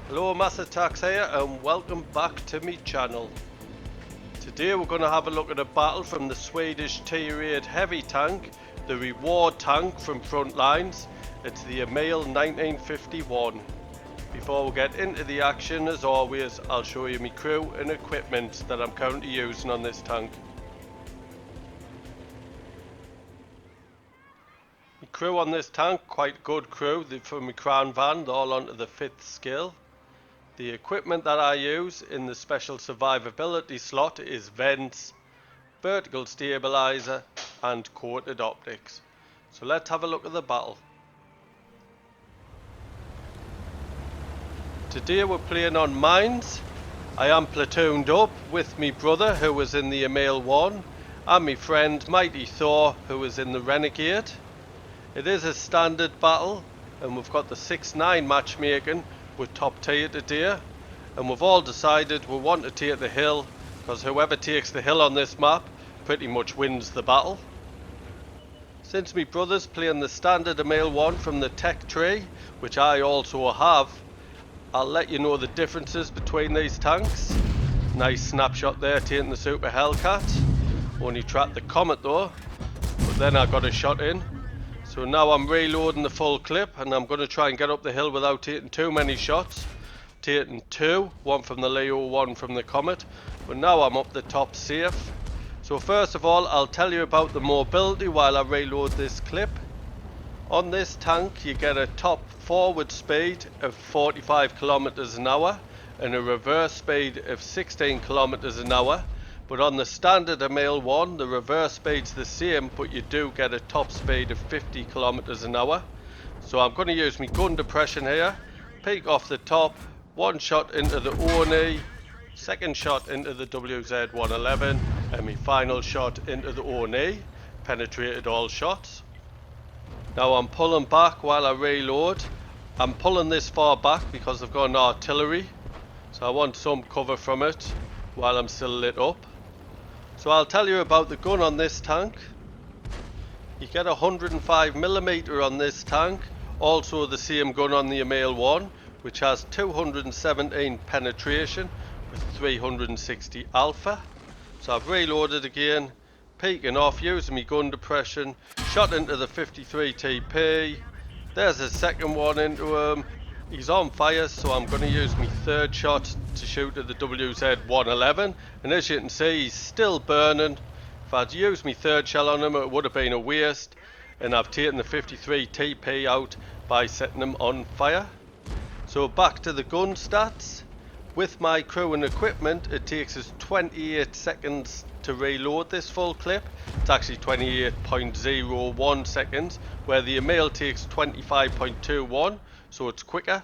Hello, Mass Attacks here and welcome back to my channel. Today we're going to have a look at a battle from the Swedish Tier 8 heavy tank, the reward tank from Frontlines. It's the Emil 1951. Before we get into the action, as always, I'll show you my crew and equipment that I'm currently using on this tank. My crew on this tank, quite good crew. They're from my crown van, they're all onto the 5th skill. The equipment that I use in the special survivability slot is vents, vertical stabilizer and coated optics. So let's have a look at the battle. Today we're playing on mines. I am platooned up with my brother who was in the Emil 1 and my friend Mighty Thor who was in the Renegade. It is a standard battle and we've got the 6-9 matchmaking with top tier today, and we've all decided we want to take the hill because whoever takes the hill on this map pretty much wins the battle. Since my brother's playing the standard Emil 1 from the tech tree, which I also have, I'll let you know the differences between these tanks. Nice snapshot there taking the Super Hellcat. Only trapped the Comet though, but then I got a shot in. So now I'm reloading the full clip and I'm going to try and get up the hill without taking too many shots. Taking two, one from the Leo, one from the Comet, but now I'm up the top safe. So first of all, I'll tell you about the mobility while I reload this clip. On this tank you get a top forward speed of 45 kilometers an hour and a reverse speed of 16 kilometers an hour. But on the standard Emil 1, the reverse speed's the same, but you do get a top speed of 50 kilometers an hour. So I'm going to use my gun depression here, peek off the top, one shot into the ONE, second shot into the WZ-111, and my final shot into the ONE, penetrated all shots. Now I'm pulling back while I reload. I'm pulling this far back because I've got an artillery, so I want some cover from it while I'm still lit up. So I'll tell you about the gun on this tank. You get 105mm on this tank, also the same gun on the Emil 1, which has 217 penetration with 360 alpha. So I've reloaded again, peeking off, using my gun depression, shot into the 53 TP. There's a second one into him. He's on fire, so I'm going to use my third shot to shoot at the WZ-111, and as you can see he's still burning. If I'd used my third shell on him it would have been a waste, and I've taken the 53 TP out by setting him on fire. So back to the gun stats. With my crew and equipment it takes us 28 seconds to reload this full clip. It's actually 28.01 seconds, where the Emil takes 25.21, so it's quicker.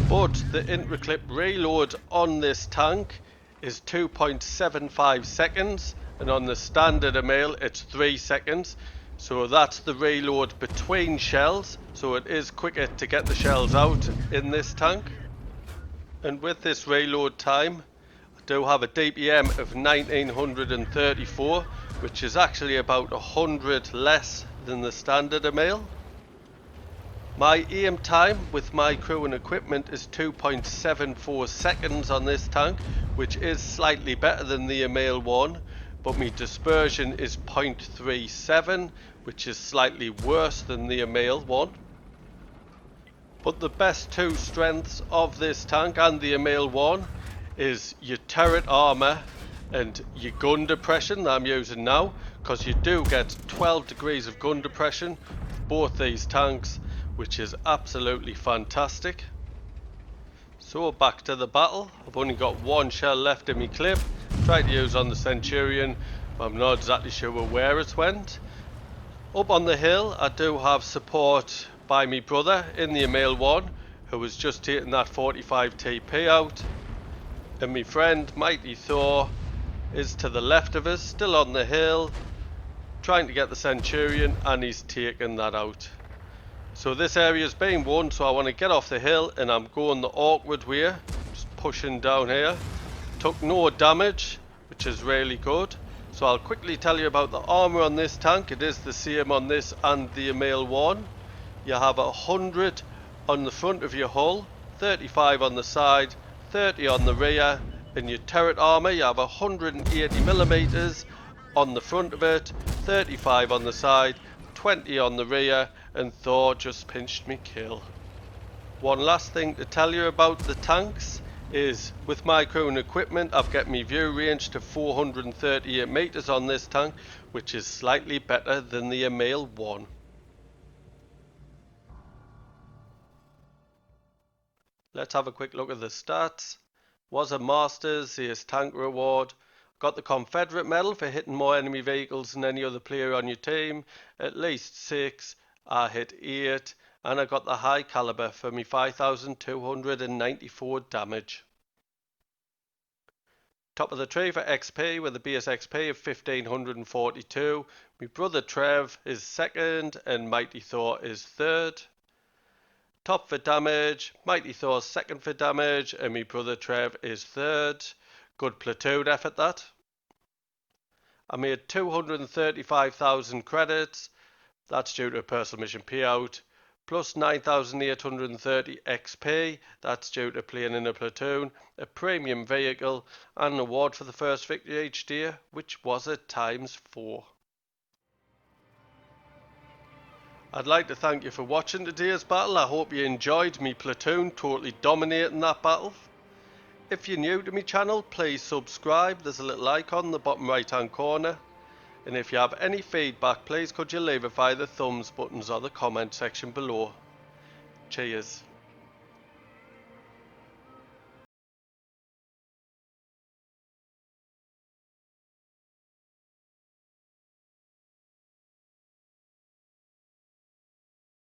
But the intra-clip reload on this tank is 2.75 seconds, and on the standard Emil it's 3 seconds. So that's the reload between shells, so it is quicker to get the shells out in this tank. And with this reload time, I do have a DPM of 1934, which is actually about 100 less than the standard Emil. My aim time with my crew and equipment is 2.74 seconds on this tank, which is slightly better than the Emil 1, but my dispersion is 0.37, which is slightly worse than the Emil 1. But the best two strengths of this tank and the Emil 1 is your turret armor and your gun depression that I'm using now, because you do get 12 degrees of gun depression with both these tanks, which is absolutely fantastic. So back to the battle. I've only got one shell left in my clip. Tried to use on the Centurion, but I'm not exactly sure where it went. Up on the hill I do have support by my brother in the Emil 1, who was just taking that 45 TP out, and my friend Mighty Thor is to the left of us, still on the hill, trying to get the Centurion, and he's taking that out. So this area's been won, so I want to get off the hill and I'm going the awkward way, just pushing down here. Took no damage, which is really good. So I'll quickly tell you about the armor on this tank. It is the same on this and the Emil 1. You have 100 on the front of your hull, 35 on the side, 30 on the rear. In your turret armour you have 180mm on the front of it, 35 on the side, 20 on the rear, and Thor just pinched me kill. One last thing to tell you about the tanks is with my current equipment I've got my view range to 438 meters on this tank, which is slightly better than the Emil 1. Let's have a quick look at the stats. Was a Masters, here's tank reward. Got the Confederate medal for hitting more enemy vehicles than any other player on your team. At least 6, I hit 8. And I got the high caliber for me 5294 damage. Top of the tree for XP with a base XP of 1542. My brother Trev is second and Mighty Thor is third. Top for damage, Mighty Thor's second for damage and my brother Trev is third. Good platoon effort that. I made 235,000 credits. That's due to a personal mission payout. Plus 9,830 XP, that's due to playing in a platoon, a premium vehicle, and an award for the first victory each day, which was at ×4. I'd like to thank you for watching today's battle. I hope you enjoyed me platoon totally dominating that battle. If you're new to my channel, please subscribe. There's a little icon in the bottom right hand corner. And if you have any feedback, please could you leave it via the thumbs buttons or the comment section below. Cheers.